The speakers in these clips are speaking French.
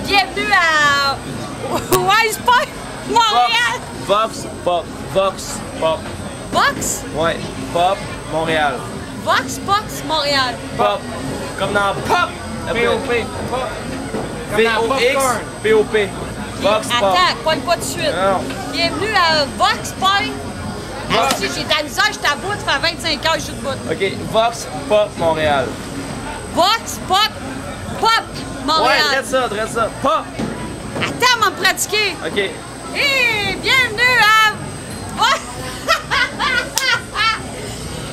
Bienvenue à Wise Pop Montréal. Vox Pop. Vox Pop. Vox? Ouais, Pop Montréal. Vox Pop Montréal. Pop. Comme dans Pop. P.O.P. Pop. V-O-X. P-O-P. Vox Pop. Attends, pogne pas tout de suite. Non. Bienvenue à Vox Pop. Asti, j'ai de la misère, je t'aboute, ça fait 25 heures que je suis debout. OK, Vox Pop Montréal. Vox Pop Pop Montréal. Ouais, dresse ça. Pop. Attends, m'en pratiquer. OK. Et bienvenue à...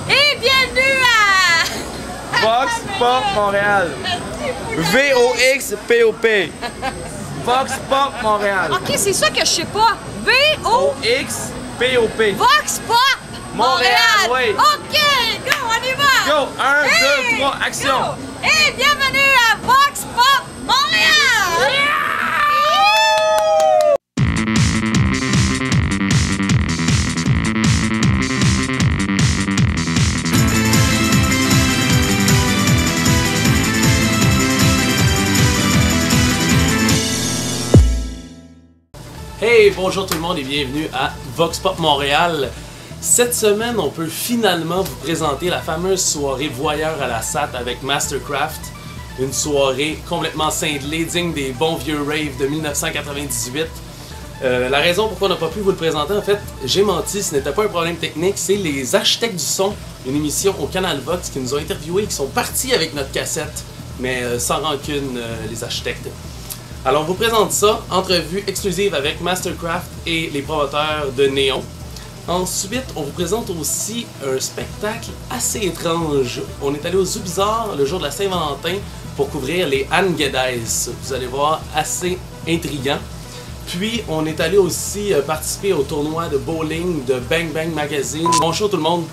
Et bienvenue à... Vox Pop Montréal. V-O-X-P-O-P. Vox Pop Montréal. OK, c'est ça que je sais pas. V-O... O-X-P-O-P. Vox Pop Montréal. Oui. OK, go, on y va. Go, 1, 2, 3, action. Go. Et bienvenue à Vox Pop Montréal. Hey, bonjour tout le monde et bienvenue à Vox Pop Montréal. Cette semaine, on peut finalement vous présenter la fameuse soirée Voyeur à la SAT avec Mastercraft. Une soirée complètement cinglée, digne des bons vieux raves de 1998. La raison pourquoi on n'a pas pu vous le présenter, en fait, j'ai menti, ce n'était pas un problème technique, c'est les Architectes du son, une émission au Canal Vox qui nous ont interviewés et qui sont partis avec notre cassette, mais sans rancune, les architectes. Alors on vous présente ça, entrevue exclusive avec Mastercraft et les promoteurs de Néon. Ensuite, on vous présente aussi un spectacle assez étrange. On est allé au Zoo Bizarre le jour de la Saint-Valentin pour couvrir les Anne Geddes. Vous allez voir, assez intriguant. Puis, on est allé aussi participer au tournoi de bowling de Bang Bang Magazine. Bon show tout le monde!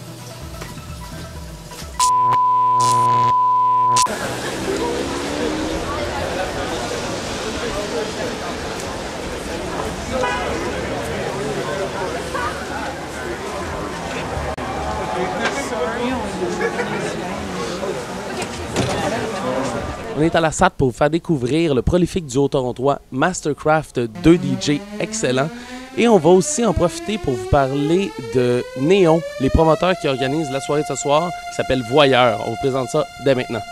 On est à la SAT pour vous faire découvrir le prolifique duo torontois Mastercraft, 2 DJ excellents. Et on va aussi en profiter pour vous parler de Néon, les promoteurs qui organisent la soirée de ce soir, qui s'appelle Voyeur. On vous présente ça dès maintenant.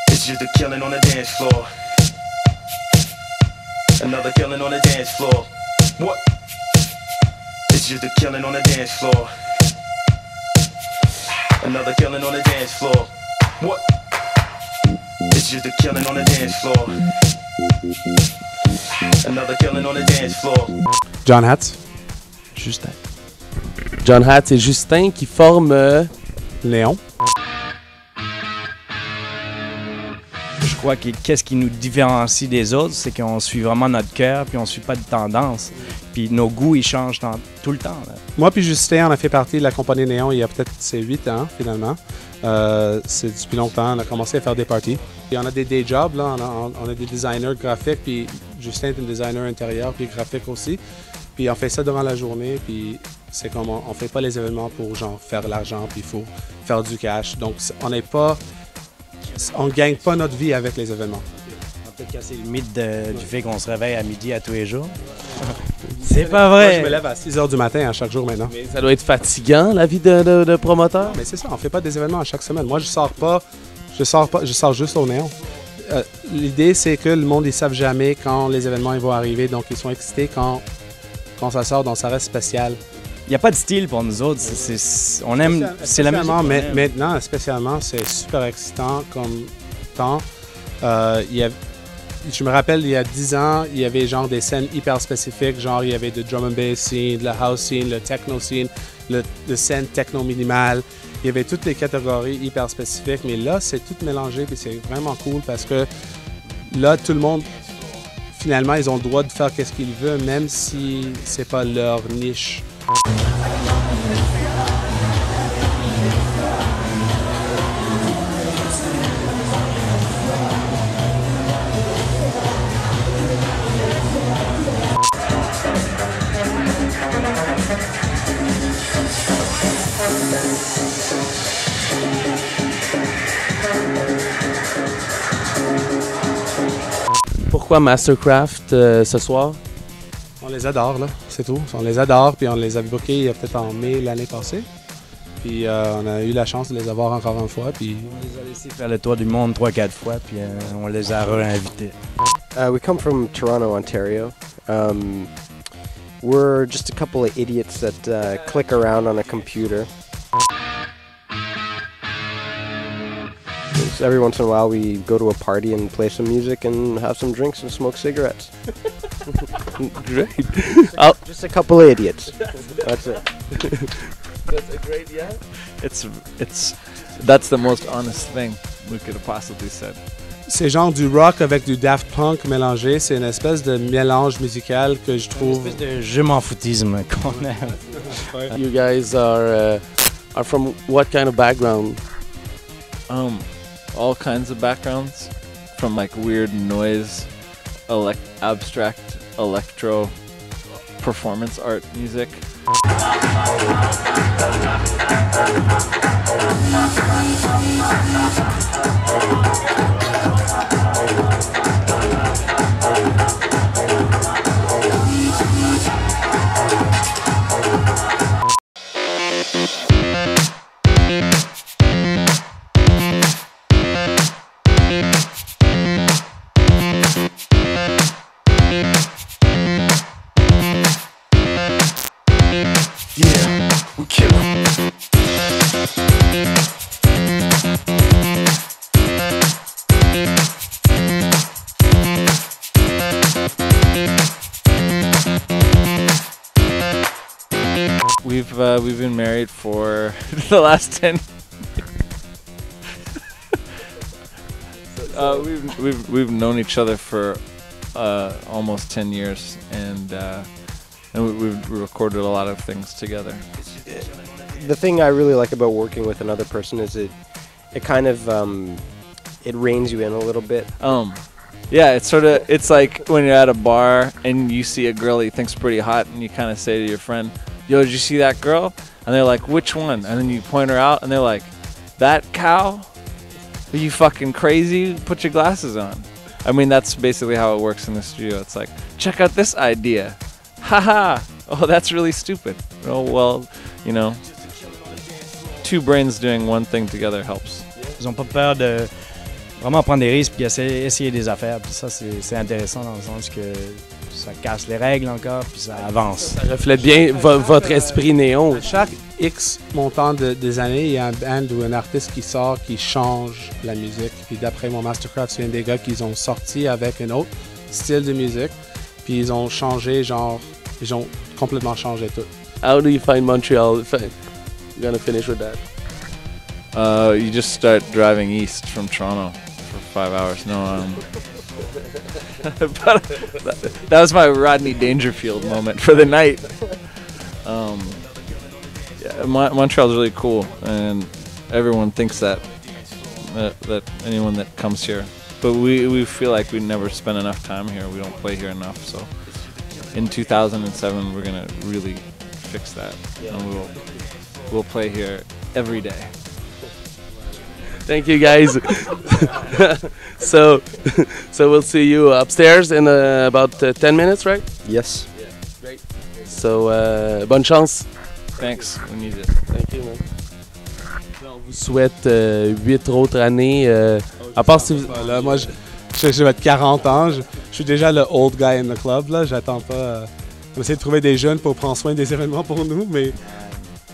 It's just a killing on the dance floor. Another killing on the dance floor. What? It's just a killing on the dance floor. Another killing on the dance floor. What? It's just a killing on the dance floor. Another killing on the dance floor. John Hatz. Justin. John Hatz et Justin qui forment Léon. Je crois que qu'est-ce qui nous différencie des autres, c'est qu'on suit vraiment notre cœur, puis on suit pas de tendance. Puis nos goûts, ils changent tout le temps. Là. Moi puis Justin, on a fait partie de la compagnie Néon il y a peut-être 8 ans, finalement. C'est depuis longtemps, on a commencé à faire des parties. Puis on a des day jobs, là, on a des designers graphiques, puis Justin est un designer intérieur, puis graphique aussi. Puis on fait ça durant la journée, puis c'est comme on fait pas les événements pour genre faire l'argent, puis il faut faire du cash. Donc on gagne pas notre vie avec les événements. On va peut-être casser le mythe du fait qu'on se réveille à midi à tous les jours. C'est pas vrai! Moi, je me lève à 6 h du matin à chaque jour maintenant. Mais ça doit être fatigant, la vie de promoteur. Mais c'est ça, on fait pas des événements à chaque semaine. Moi, je sors juste au Néon. L'idée, c'est que le monde, ils savent jamais quand les événements ils vont arriver, donc ils sont excités quand ça sort, donc ça reste spécial. Il n'y a pas de style pour nous autres. On aime. C'est la musique. Mais maintenant, spécialement, c'est super excitant comme temps. Je me rappelle, il y a 10 ans, il y avait genre des scènes hyper spécifiques, genre il y avait de drum and bass scene, de la house scene, le techno scene, le scène techno minimal. Il y avait toutes les catégories hyper spécifiques, mais là, c'est tout mélangé et c'est vraiment cool parce que là, tout le monde, finalement, ils ont le droit de faire ce qu'ils veulent, même si c'est pas leur niche. Pourquoi Mastercraft ce soir? On les adore, là, c'est tout. On les adore, puis on les a bookés peut-être en mai l'année passée. Puis on a eu la chance de les avoir encore une fois. Puis On les a laissés faire le tour du monde 3-4 fois, puis on les a réinvités. We come from Toronto, Ontario. We're just a couple of idiots that click around on a computer. So every once in a while we go to a party and play some music and have some drinks and smoke cigarettes. Great. Just a couple of idiots. That's it. That's a great, yeah. That's the most honest thing we could have possibly said. c'est genre du rock avec du Daft Punk mélangé. C'est une espèce de mélange musical que je trouve. Une espèce de je m'en foutisme qu'on aime. You guys are from what kind of background? All kinds of backgrounds, from like weird noise, abstract electro, performance art music. We've been married for the last 10. We've known each other for almost 10 years, and we've recorded a lot of things together. The thing I really like about working with another person is it kind of it reins you in a little bit. Yeah, it's like when you're at a bar and you see a girl that you think's pretty hot, and you kind of say to your friend, "Yo, did you see that girl?" And they're like, "Which one?" And then you point her out, and they're like, "That cow? Are you fucking crazy? Put your glasses on." I mean, that's basically how it works in the studio. It's like, check out this idea. Haha. Oh, that's really stupid. Oh, well, you know, two brains doing one thing together helps. Ils ont pas peur de vraiment prendre des risques puis essayer des affaires. Puis ça, c'est intéressant dans le sens que ça casse les règles encore, puis ça avance. Ça reflète bien votre esprit néon. Chaque X montant des années, il y a un band ou un artiste qui sort, qui change la musique. Puis d'après mon Mastercraft, c'est un des gars qu'ils ont sorti avec un autre style de musique. Puis ils ont changé, genre, ils ont complètement changé tout. How do you find Montreal? You're gonna finish with that. You just start driving east from Toronto for 5 hours. No, but that was my Rodney Dangerfield moment for the night. Yeah, Montreal's really cool, and everyone thinks that anyone that comes here, but we feel like we never spend enough time here. We don't play here enough. So in 2007, we're gonna really fix that, and we'll play here every day. Thank you, guys. So we'll see you upstairs in about 10 minutes, right? Yes. Yeah, great. So bonne chance. Thanks. We need it. Thank you, man. On vous souhaite 8 autres années. À part si vous... Là, moi, je vais être 40 ans. Je suis déjà le old guy in the club. Là, j'attends pas. On va essayer de trouver des jeunes pour prendre soin des événements pour nous, mais.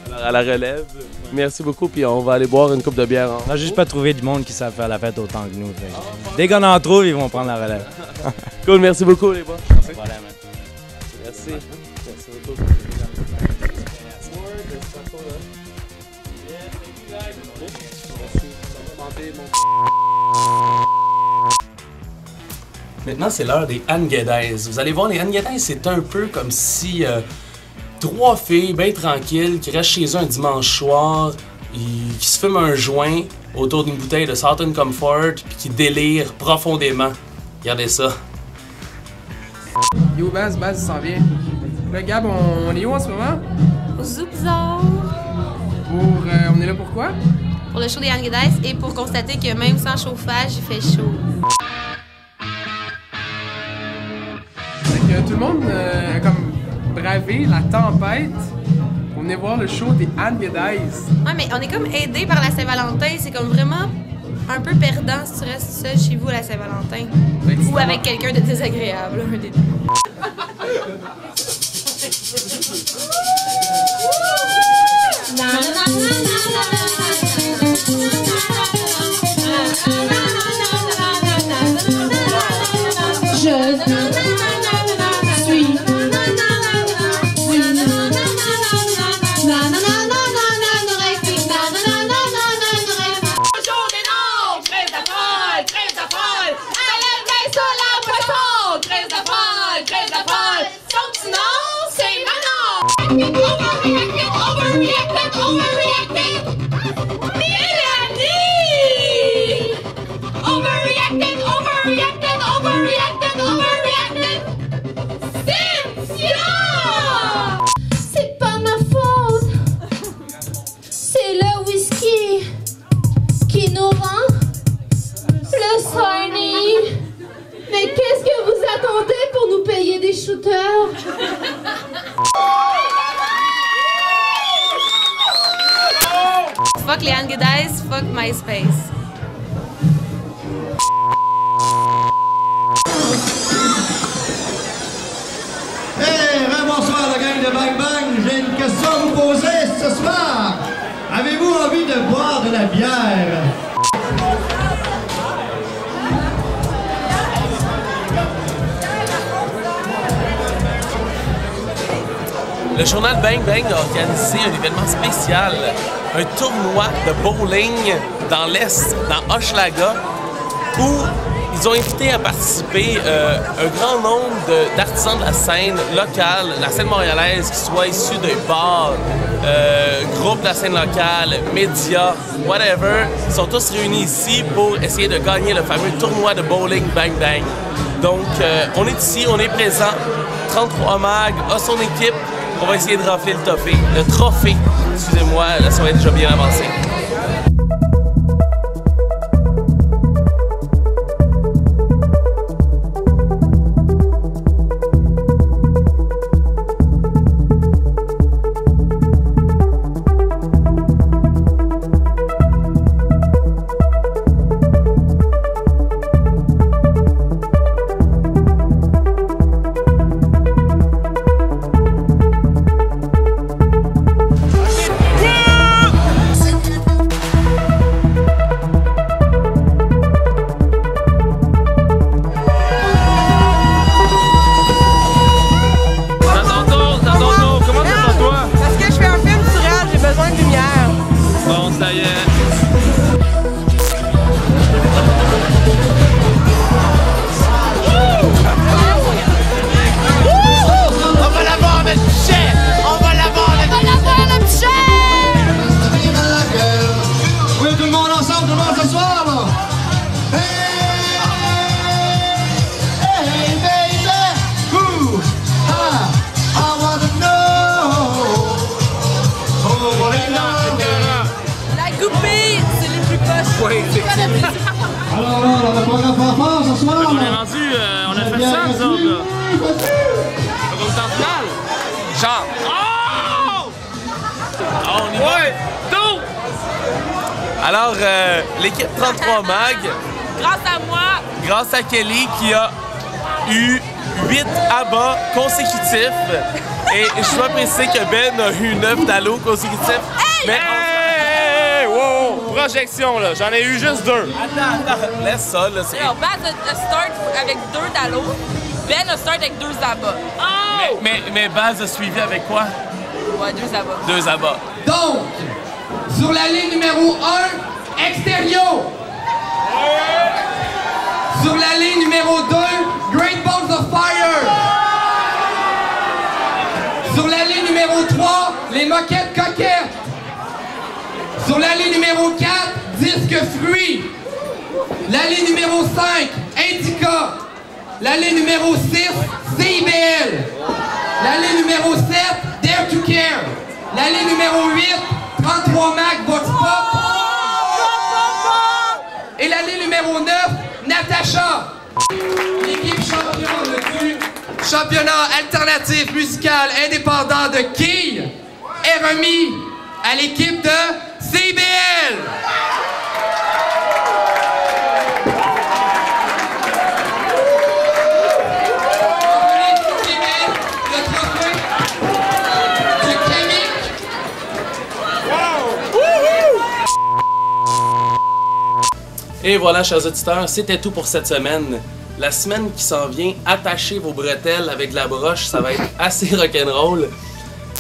Alors, à la relève. Merci beaucoup, puis on va aller boire une coupe de bière. On n'a juste pas trouvé du monde qui savent faire la fête autant que nous. Dès qu'on en trouve, ils vont prendre la relève. Cool, merci beaucoup, les boys. Merci. Merci. Merci beaucoup. Maintenant, c'est l'heure des Anguedaises. Vous allez voir, les Anguedaises, c'est un peu comme si 3 filles bien tranquilles qui restent chez eux un dimanche soir, qui se fument un joint autour d'une bouteille de Southern Comfort puis qui délirent profondément. Regardez ça. Yo Baz, il s'en vient. Là Gab, on est où en ce moment? Zoupzor. On est là pourquoi? Pour le show des Angedaïs et pour constater que même sans chauffage, il fait chaud. Fait que tout le monde a comme bravé la tempête pour venir voir le show des Angedaïs. Ouais, mais on est comme aidé par la Saint-Valentin. C'est comme vraiment un peu perdant si tu restes seul chez vous à la Saint-Valentin. Ou avec quelqu'un de désagréable, un des deux. C'est pas ma faute. C'est le whisky qui nous rend le horny. Mais qu'est-ce que vous attendez pour nous payer des shooters? Fuck les Angedaïs, fuck MySpace. Hey, bonsoir la gang de Bang Bang, j'ai une question à vous poser ce soir. Avez-vous envie de boire de la bière? Le journal Bang Bang a organisé un événement spécial, un tournoi de bowling dans l'Est, dans Hochelaga, où ils ont invité à participer un grand nombre d'artisans de la scène locale, la scène montréalaise, qui soient issus de bars, groupes de la scène locale, médias, whatever. Ils sont tous réunis ici pour essayer de gagner le fameux tournoi de bowling Bang Bang. Donc, on est ici, on est présent. 33 Mag a son équipe. On va essayer de rafler le trophée. Excusez-moi, la soirée est déjà bien avancée. Genre. Oh! On y va. Ouais, tout! Alors, l'équipe 33 Mag. Grâce à moi. Grâce à Kelly qui a eu 8 abats consécutifs. Et je dois préciser que Ben a eu 9 dallos consécutifs. Hey! Mais hey! Wow! Projection, là. J'en ai eu juste 2. Attends. Laisse ça, là. Alors, Baz a start avec 2 dallos. Ben a start avec 2 abats. Oh! Mais Baz a suivi avec quoi? Ouais, 2 abats. 2 abats. Donc, sur la ligne numéro 1, Extérieur. Sur la ligne numéro 2, Great Balls of Fire. Sur la ligne numéro 3, les moquettes coquettes. Sur la ligne numéro 4, Disque Fruits. La ligne numéro 5, Indica. La ligne numéro 6, CIBL. La ligne numéro 7, Dare to Care. La ligne numéro 8, 33 Mac Vox Pop. Et l'allée numéro 9, Natacha. L'équipe championne du championnat alternatif musical indépendant de Quilles est remis à l'équipe de CIBL. Et voilà, chers auditeurs, c'était tout pour cette semaine. La semaine qui s'en vient, attachez vos bretelles avec de la broche, ça va être assez rock'n'roll.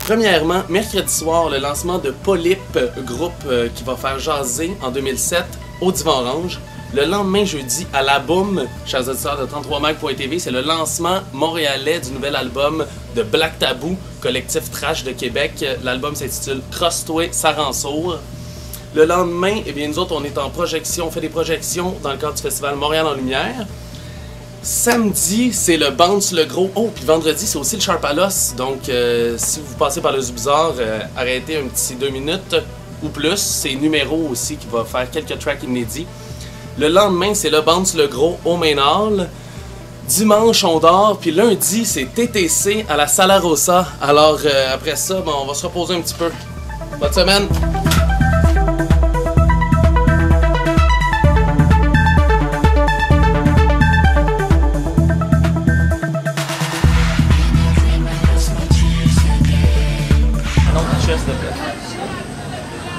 Premièrement, mercredi soir, le lancement de Polype, groupe qui va faire jaser en 2007 au Divan Orange. Le lendemain, jeudi, à la Boom, chers auditeurs de 33mag.tv, c'est le lancement montréalais du nouvel album de Black Tabou, collectif trash de Québec. L'album s'intitule Cross-Toi, ça rend sourd. Le lendemain, eh bien, nous autres, on est en projection, on fait des projections dans le cadre du festival Montréal en Lumière. Samedi, c'est le Bounce le Gros. Oh, puis vendredi, c'est aussi le Sharpalos. Donc, si vous passez par le Zoo Bizarre, arrêtez un petit 2 minutes ou plus. C'est Numéro aussi qui va faire quelques tracks inédits. Le lendemain, c'est le Bounce le Gros au Main Hall. Dimanche, on dort. Puis lundi, c'est TTC à la Sala Rosa. Alors, après ça, bon, on va se reposer un petit peu. Bonne semaine!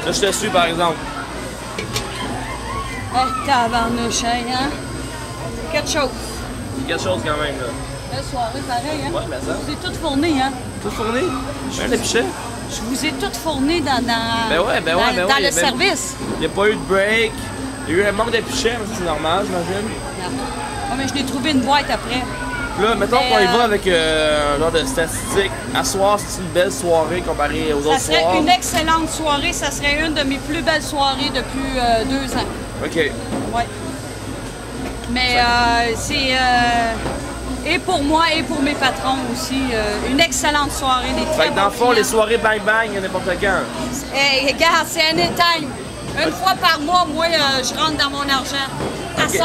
Là, je te suis, par exemple. Tabarnouche, hein? Quelque chose. Quelque chose, quand même, là. Belle soirée, pareil, hein? Ouais, mais ça. Je vous ai toutes fournies, hein? Tout fourni? Ben, les pichets. Je vous ai toutes fournies dans le service. Il n'y a pas eu de break. Il y a eu un manque de pichets, mais ça, c'est normal, j'imagine. Ouais, mais je l'ai trouvé une boîte après. Là, mettons qu'on y va avec un genre de statistique. À soir, c'est une belle soirée comparée aux autres soirs. Ça serait une excellente soirée. Ça serait une de mes plus belles soirées depuis 2 ans. OK. Ouais. Mais c'est... et pour moi et pour mes patrons aussi, une excellente soirée. Fait que dans le fond, les soirées bang-bang, n'importe quand. Regarde, c'est anytime. Une fois par mois, moi, je rentre dans mon argent à 100%.